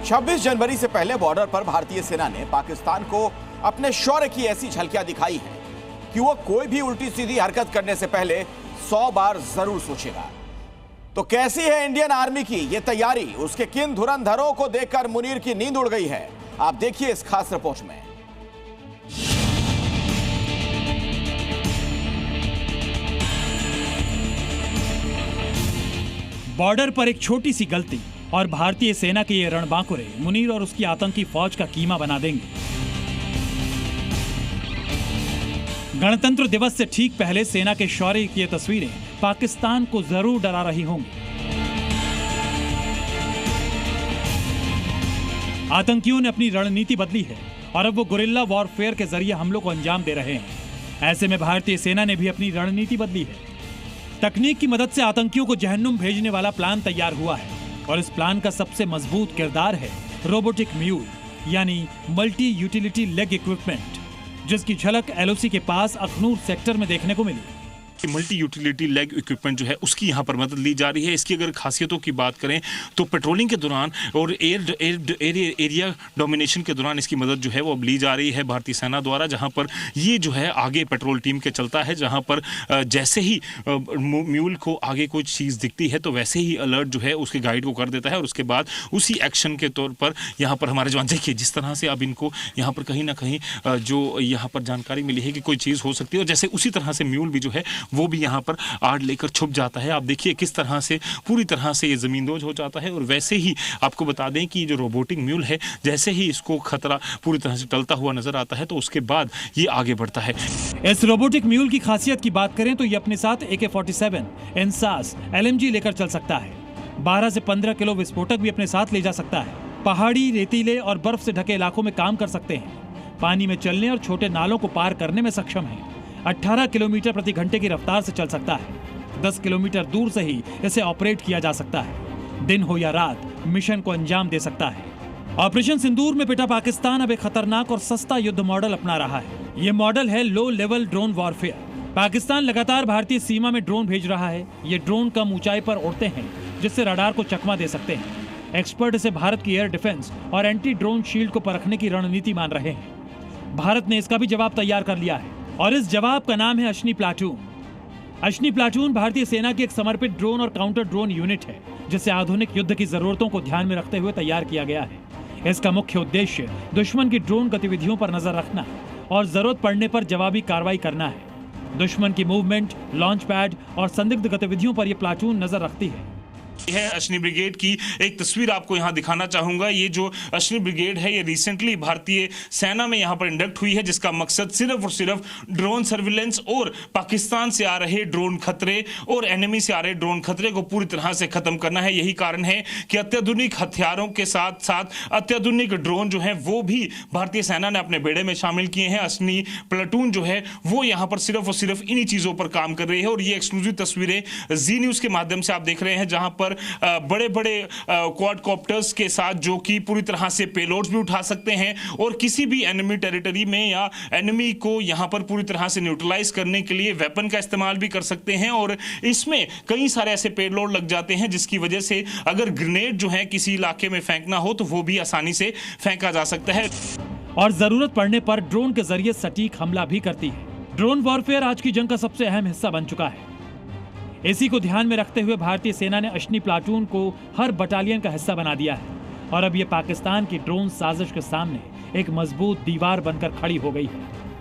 26 जनवरी से पहले बॉर्डर पर भारतीय सेना ने पाकिस्तान को अपने शौर्य की ऐसी झलकियां दिखाई हैं कि वो कोई भी उल्टी सीधी हरकत करने से पहले 100 बार जरूर सोचेगा। तो कैसी है इंडियन आर्मी की ये तैयारी, उसके किन धुरंधरों को देखकर मुनीर की नींद उड़ गई है, आप देखिए इस खास रिपोर्ट में। बॉर्डर पर एक छोटी सी गलती और भारतीय सेना के ये रणबांकुरे मुनीर और उसकी आतंकी फौज का कीमा बना देंगे। गणतंत्र दिवस से ठीक पहले सेना के शौर्य की ये तस्वीरें पाकिस्तान को जरूर डरा रही होंगी। आतंकियों ने अपनी रणनीति बदली है और अब वो गुरिल्ला वॉरफेयर के जरिए हमलों को अंजाम दे रहे हैं। ऐसे में भारतीय सेना ने भी अपनी रणनीति बदली है। तकनीक की मदद से आतंकियों को जहन्नुम भेजने वाला प्लान तैयार हुआ है और इस प्लान का सबसे मजबूत किरदार है रोबोटिक म्यूल यानी मल्टी यूटिलिटी लेग इक्विपमेंट, जिसकी झलक एलओसी के पास अखनूर सेक्टर में देखने को मिली। मल्टी यूटिलिटी लेग इक्विपमेंट जो है उसकी यहाँ पर मदद ली जा रही है। इसकी अगर खासियतों की बात करें तो पेट्रोलिंग के दौरान और एरिया डोमिनेशन के दौरान इसकी मदद जो है वो अब ली जा रही है भारतीय सेना द्वारा, जहाँ पर ये जो है आगे पेट्रोल टीम के चलता है, जहाँ पर जैसे ही म्यूल को आगे कोई चीज़ दिखती है तो वैसे ही अलर्ट जो है उसके गाइड को कर देता है और उसके बाद उसी एक्शन के तौर पर यहाँ पर हमारे जवान देखिए जिस तरह से अब इनको यहाँ पर कहीं ना कहीं जो यहाँ पर जानकारी मिली है कि कोई चीज़ हो सकती है और जैसे उसी तरह से म्यूल भी जो है वो भी यहाँ पर आड़ लेकर छुप जाता है। आप देखिए किस तरह से पूरी तरह से ये जमींदोज हो जाता है और वैसे ही आपको बता दें कि जो रोबोटिक म्यूल है जैसे ही इसको खतरा पूरी तरह से टलता हुआ नजर आता है तो उसके बाद ये आगे बढ़ता है। इस रोबोटिक म्यूल की खासियत की बात करें तो ये अपने साथ AK-47 इंसास LMG लेकर चल सकता है। 12 से 15 किलो विस्फोटक भी अपने साथ ले जा सकता है। पहाड़ी, रेतीले और बर्फ से ढके इलाकों में काम कर सकते हैं। पानी में चलने और छोटे नालों को पार करने में सक्षम है। 18 किलोमीटर प्रति घंटे की रफ्तार से चल सकता है। 10 किलोमीटर दूर से ही इसे ऑपरेट किया जा सकता है। दिन हो या रात मिशन को अंजाम दे सकता है। ऑपरेशन सिंदूर में पिटा पाकिस्तान अब एक खतरनाक और सस्ता युद्ध मॉडल अपना रहा है। ये मॉडल है low level drone warfare. Pakistan लगातार भारतीय सीमा में ड्रोन भेज रहा है। ये ड्रोन कम ऊंचाई पर उड़ते हैं जिससे रडार को चकमा दे सकते हैं। एक्सपर्ट इसे भारत की एयर डिफेंस और एंटी ड्रोन शील्ड को परखने की रणनीति मान रहे हैं। भारत ने इसका भी जवाब तैयार कर लिया है और इस जवाब का नाम है अश्नि प्लाटून। अश्नि प्लाटून भारतीय सेना की एक समर्पित ड्रोन और काउंटर ड्रोन यूनिट है जिसे आधुनिक युद्ध की जरूरतों को ध्यान में रखते हुए तैयार किया गया है। इसका मुख्य उद्देश्य दुश्मन की ड्रोन गतिविधियों पर नजर रखना और जरूरत पड़ने पर जवाबी कार्रवाई करना है। दुश्मन की मूवमेंट, लॉन्च पैड और संदिग्ध गतिविधियों पर यह प्लाटून नजर रखती है। है अश्नि ब्रिगेड की एक तस्वीर आपको यहां दिखाना चाहूंगा। ये जो अश्नि ब्रिगेड है ये रिसेंटली भारतीय सेना में यहां पर इंडक्ट हुई है, जिसका मकसद सिर्फ और सिर्फ ड्रोन सर्विलेंस और पाकिस्तान से आ रहे ड्रोन खतरे और एनिमी से आ रहे ड्रोन खतरे को पूरी तरह से खत्म करना है। यही कारण है कि अत्याधुनिक हथियारों के साथ साथ अत्याधुनिक ड्रोन जो है वो भी भारतीय सेना ने अपने बेड़े में शामिल किए हैं। अश्नि प्लाटून जो है वो यहां पर सिर्फ और सिर्फ इन्हीं चीजों पर काम कर रही है और ये एक्सक्लूसिव तस्वीरें जी न्यूज के माध्यम से आप देख रहे हैं, जहां पर बड़े बड़े क्वाडकॉप्टर्स के साथ जो कि पूरी तरह से पेलोड्स भी उठा सकते हैं और किसी भी एनिमी टेरिटरी में या एनिमी को यहां पर पूरी तरह से न्यूट्रलाइज करने के लिए वेपन का इस्तेमाल भी कर सकते हैं। और इसमें कई सारे ऐसे पेलोड लग जाते हैं जिसकी वजह से अगर ग्रेनेड जो है किसी इलाके में फेंकना हो तो वो भी आसानी से फेंका जा सकता है और जरूरत पड़ने पर ड्रोन के जरिए सटीक हमला भी करती है। ड्रोन वॉरफेयर आज की जंग का सबसे अहम हिस्सा बन चुका है। इसी को ध्यान में रखते हुए भारतीय सेना ने अश्नि प्लाटून को हर बटालियन का हिस्सा बना दिया है और अब ये पाकिस्तान की ड्रोन साजिश के सामने एक मजबूत दीवार बनकर खड़ी हो गई है।